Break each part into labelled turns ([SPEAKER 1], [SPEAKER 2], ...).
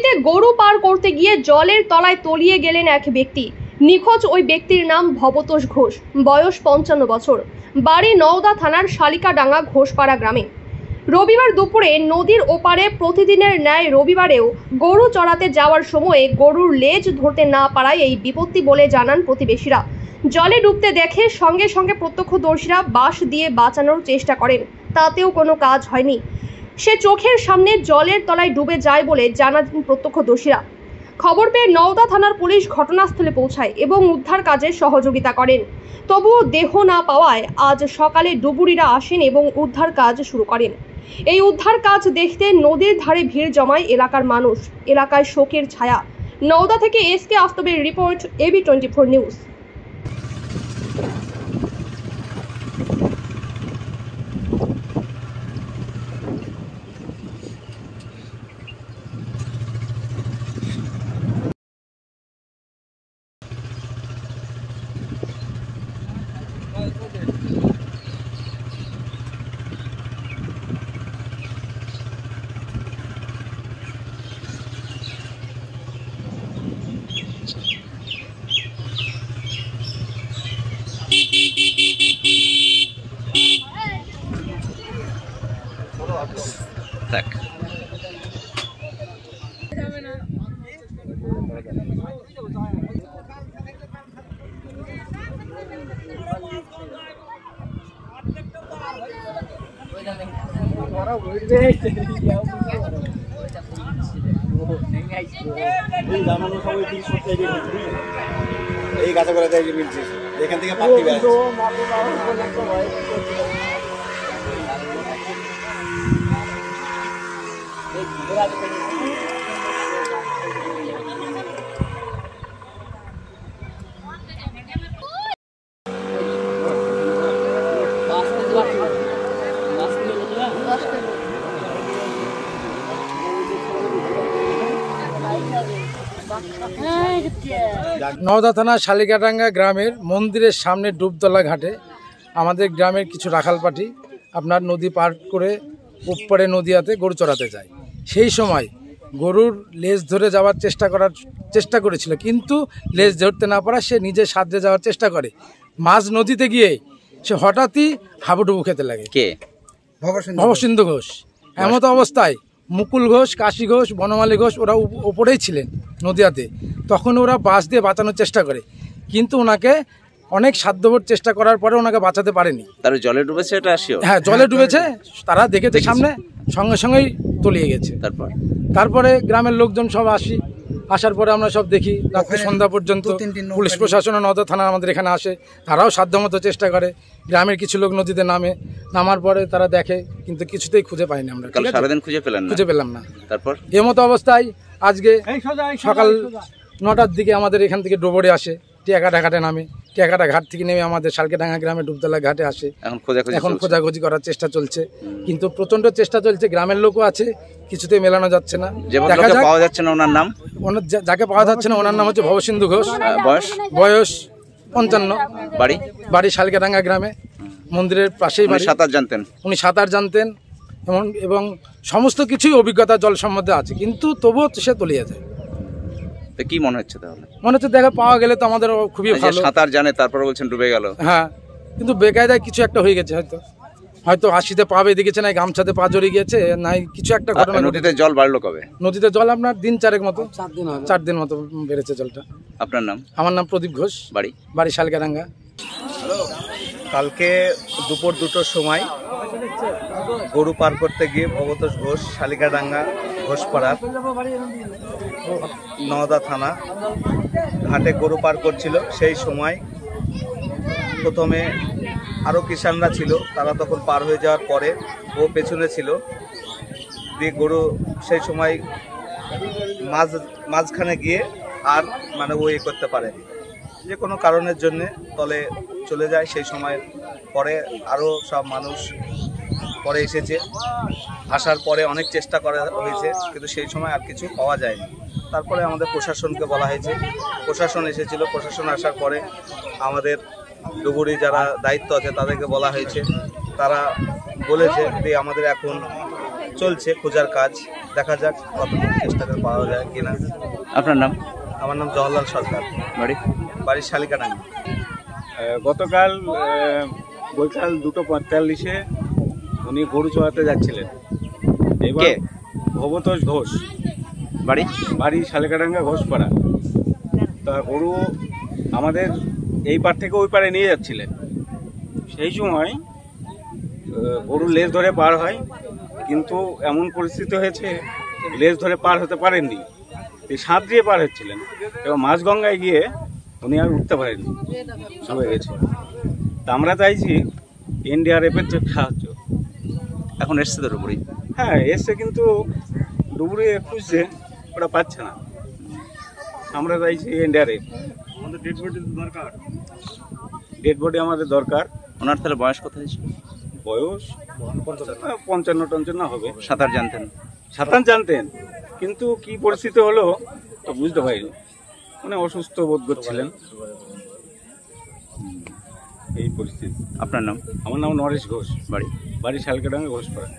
[SPEAKER 1] নদীতে গরু পার করতে গিয়ে জলের তলায় তলিয়ে গেলেন এক ব্যক্তি। নিখোঁজ ওই ব্যক্তির নাম ভবতোষ ঘোষ, বয়স 55 বছর, বাড়ি নওদা থানার শালিকাডাঙ্গা ঘোষপাড়া গ্রামে। রবিবার দুপুরে নদীর ওপারে প্রতিদিনের ন্যায় রবিবারেও গরু চড়াতে যাওয়ার সময়ে গরুর লেজ ধরতে না পারায় এই বিপত্তি বলে জানান প্রতিবেশীরা। জলে ডুবতে দেখে সঙ্গে সঙ্গে প্রত্যক্ষদর্শীরা বাঁশ দিয়ে বাঁচানোর চেষ্টা করেন, তাতেও কোনো কাজ হয়নি। সে চোখের সামনে জলের তলায় ডুবে যায় বলে জানান প্রত্যক্ষদর্শীরা। খবর পেয়ে নওদা থানার পুলিশ ঘটনাস্থলে পৌঁছায় এবং উদ্ধার কাজে সহযোগিতা করেন। তবুও দেহ না পাওয়ায় আজ সকালে ডুবুরিরা আসেন এবং উদ্ধার কাজ শুরু করেন। এই উদ্ধার কাজ দেখতে নদীর ধারে ভিড় জমায় এলাকার মানুষ। এলাকায় শোকের ছায়া। নওদা থেকে এসকে আফতাবের রিপোর্ট, AB24 নিউজ।
[SPEAKER 2] এই গাছে করে দেয় মিলছে এখান থেকে পাখি বেড়াচ্ছে।
[SPEAKER 3] নওদা থানা শালিকাডাঙ্গা গ্রামের মন্দিরের সামনে ডুবতলা ঘাটে আমাদের গ্রামের কিছু রাখাল পার্টি আপনার নদী পার করে উপরে নদীয়াতে গরু চড়াতে যায়। সেই সময় গরুর লেজ ধরে যাওয়ার চেষ্টা করেছিল, কিন্তু লেজ ধরতে না পারা সে নিজে সাঁতরে যাওয়ার চেষ্টা করে। মাঝ নদীতে গিয়ে সে হঠাৎই হাবুডুবু খেতে লাগে। কে? ভবসিন্ধু ঘোষ। এমত অবস্থায় মুকুল ঘোষ, কাশী ঘোষ, বনমালী ঘোষ ওরা ওপরেই ছিলেন নদীয়াতে। তখন ওরা বাঁশ দিয়ে বাঁচানোর চেষ্টা করে, কিন্তু ওনাকে অনেক সাধ্যভর চেষ্টা করার পরে ওনাকে বাঁচাতে পারেনি।
[SPEAKER 4] তারা জলে ডুবেছে? এটা
[SPEAKER 3] হ্যাঁ, জলে ডুবেছে। তারা দেখেছে সামনে, সঙ্গে সঙ্গেই তলিয়ে গেছে। তারপরে গ্রামের লোকজন সব আসার পরে আমরা সব দেখি রাত্রি সন্ধ্যা পর্যন্ত পুলিশ প্রশাসন ও নওদা থানা আমাদের এখানে আসে। তারাও সাধ্যমতো চেষ্টা করে। গ্রামের কিছু লোক নদীতে নামার পরে তারা দেখে, কিন্তু কিছুতেই খুঁজে পাইনি আমরা।
[SPEAKER 4] সারাদিন খুঁজে পেলাম না। তারপর
[SPEAKER 3] এমতো অবস্থায় আজকে সকাল 9টার দিকে আমাদের এখান থেকে ডুবুরি আসে, টিয়াকাটা ঘাটে নামে। টিয়াকাটা ঘাট থেকে নেমে আমাদের শালকেডাঙ্গা গ্রামে ডুবতলা ঘাটে আসে। এখন খোঁজাখুঁজি করার চেষ্টা চলছে, কিন্তু প্রচন্ড চেষ্টা চলছে। গ্রামের লোকও আছে, কিছুতেই মেলানো যাচ্ছে না।
[SPEAKER 4] পাওয়া যাচ্ছে না ওনার নাম,
[SPEAKER 3] যাকে পাওয়া যাচ্ছে না ওনার নাম হচ্ছে ভবসিন্ধু ঘোষ, বয়স 55, বাড়ি শালকেডাঙ্গা গ্রামে, মন্দিরের পাশেই বাড়ি। উনি সাঁতার জানতেন এবং সমস্ত কিছুই অভিজ্ঞতা জল সম্বন্ধে আছে, কিন্তু তবুও সে তলিয়ে যায়।
[SPEAKER 4] কি মনে হচ্ছে তাহলে?
[SPEAKER 3] মনে হচ্ছে দেখা পাওয়া গেলে তো আমাদের খুবই ভালো।
[SPEAKER 4] সাঁতার জানে, তারপরে বলছেন ডুবে গেল।
[SPEAKER 3] হ্যাঁ, কিন্তু বেকায়দায় কিছু একটা হয়ে গেছে। হয়তো হাসিতে পা বেঁধে গেছে, নাই গামছাতে পা জড়িয়ে গিয়েছে, নাই কিছু একটা ঘটনা।
[SPEAKER 4] নদীতে জল বাড়লো কবে?
[SPEAKER 3] নদীতে জল আপনার দিন 4 মতো, 4 দিন মতো বেড়েছে জলটা।
[SPEAKER 4] আপনার নাম?
[SPEAKER 3] আমার নাম প্রদীপ ঘোষ, বাড়ি শালকেডাঙ্গা।
[SPEAKER 2] কালকে দুপুর 2টোর সময় গরু পার করতে গিয়ে ভবতোষ ঘোষ শালিকাডাঙ্গা ঘোষপাড়ার নওদা থানা ঘাটে গরু পার করছিল। সেই সময় প্রথমে আরও কিষানরা ছিল, তারা তখন পার হয়ে যাওয়ার পরে ও পেছনে ছিল। দিয়ে গরু সেই সময় মাঝখানে গিয়ে আর ও করতে পারে, যে কোনো কারণের জন্যে তলে চলে যায়। সেই সময় পরে আরও সব মানুষ পরে এসেছে। আসার পরে অনেক চেষ্টা করা হয়েছে, কিন্তু সেই সময় আর কিছু পাওয়া যায়নি। তারপরে আমাদের প্রশাসনকে বলা হয়েছে, প্রশাসন এসেছিল। প্রশাসন আসার পরে আমাদের ডুবুরি যারা দায়িত্ব আছে তাদেরকে বলা হয়েছে। তারা বলেছে যে আমাদের এখন চলছে খোঁজার কাজ, দেখা যাক কতটুকু চেষ্টা করে পাওয়া যায় কিনা।
[SPEAKER 4] আপনার নাম?
[SPEAKER 2] আমার নাম জওহরলাল সরকার,
[SPEAKER 4] বাড়ি?
[SPEAKER 2] বাড়ি শালিকাডাঙ্গা।
[SPEAKER 5] গতকাল বৈকাল 2:45-এ উনি গরু চড়াতে যাচ্ছিলেন। এবার
[SPEAKER 4] কে?
[SPEAKER 5] ভবতোষ ঘোষ,
[SPEAKER 4] বাড়ি?
[SPEAKER 5] বাড়ি শালিকাডাঙ্গা ঘোষপাড়া। তা গরু আমাদের এই পার থেকে ওই পারে নিয়ে যাচ্ছিলেন। সেই সময় গরু লেজ ধরে পার হয়, কিন্তু এমন পরিস্থিতি হয়েছে লেজ ধরে পার হতে পারেননি, সাঁত দিয়ে পার হচ্ছিলেন। এবার মাঝগঙ্গায় গিয়ে উনি আর উঠতে পারেননি, ডুবে গেছে। তা আমরা চাইছি NDRF-এর যে সাহায্য।
[SPEAKER 4] এখন এসছে তো ডুবুরি?
[SPEAKER 5] হ্যাঁ এসছে, কিন্তু ডুবুরি খুঁজছে, ওটা পাচ্ছে না। আমরা চাইছি NDRF। আমাদের ডেড বডি দরকার, ডেড বডি আমাদের দরকার।
[SPEAKER 4] ওনার তাহলে বয়স কত হয়েছে?
[SPEAKER 5] বয়স 55-55 হবে।
[SPEAKER 4] সাঁতার জানতেন?
[SPEAKER 5] সাঁতার জানতেন, কিন্তু কি পরিস্থিতি হলো তো বুঝতে পারিনি। মানে অসুস্থ বোধ করছিলেন, এই পরিস্থিতি।
[SPEAKER 4] আপনার নাম?
[SPEAKER 5] আমার নাম নরেশ ঘোষ,
[SPEAKER 4] বাড়ি?
[SPEAKER 5] বাড়ি শালকাডাঙ্গা ঘোষপাড়া।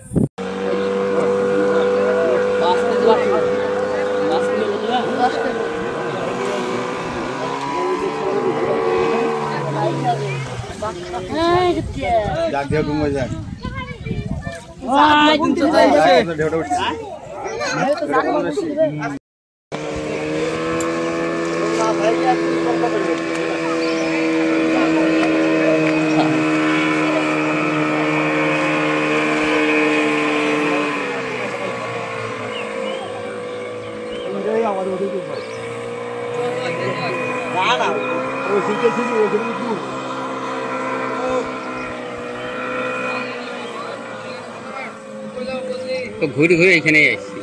[SPEAKER 6] ঘুরে ঘুরে এখানে আসছি।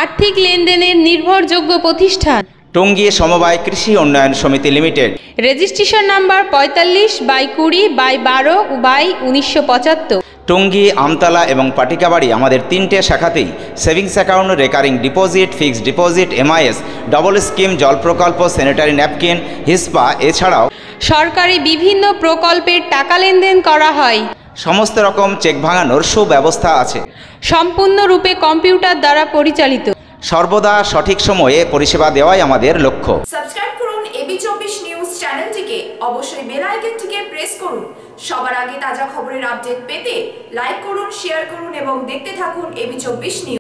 [SPEAKER 7] আর্থিক লেনদেনের নির্ভরযোগ্য প্রতিষ্ঠান
[SPEAKER 8] টঙ্গী সমবায় কৃষি উন্নয়ন সমিতি limited.
[SPEAKER 7] Registration number 45/20/12/1975।
[SPEAKER 8] Tongi, Amtala এবং পাটিকাবাড়ি আমাদের 3টে শাখাতেই savings account, recurring deposit, fixed deposit, MIS, double scheme, জল প্রকল্প, স্যানিটারি ন্যাপকিন, হিসপা এছাড়াও
[SPEAKER 7] সরকারি বিভিন্ন প্রকল্পের টাকা লেনদেন করা হয়।
[SPEAKER 8] সমস্ত রকম চেক ভাঙানোর সুব্যবস্থা আছে।
[SPEAKER 7] সম্পূর্ণরূপে কম্পিউটার দ্বারা পরিচালিত।
[SPEAKER 8] সর্বদা সঠিক সময়ে পরিষেবা দেওয়াই আমাদের লক্ষ্য।
[SPEAKER 9] সাবস্ক্রাইব করুন AB24 নিউজ চ্যানেলটিকে, অবশ্যই বেল আইকনটিকে প্রেস করুন। সবার আগে তাজা খবরের আপডেট পেতে লাইক করুন, শেয়ার করুন এবং দেখতে থাকুন AB24 নিউজ।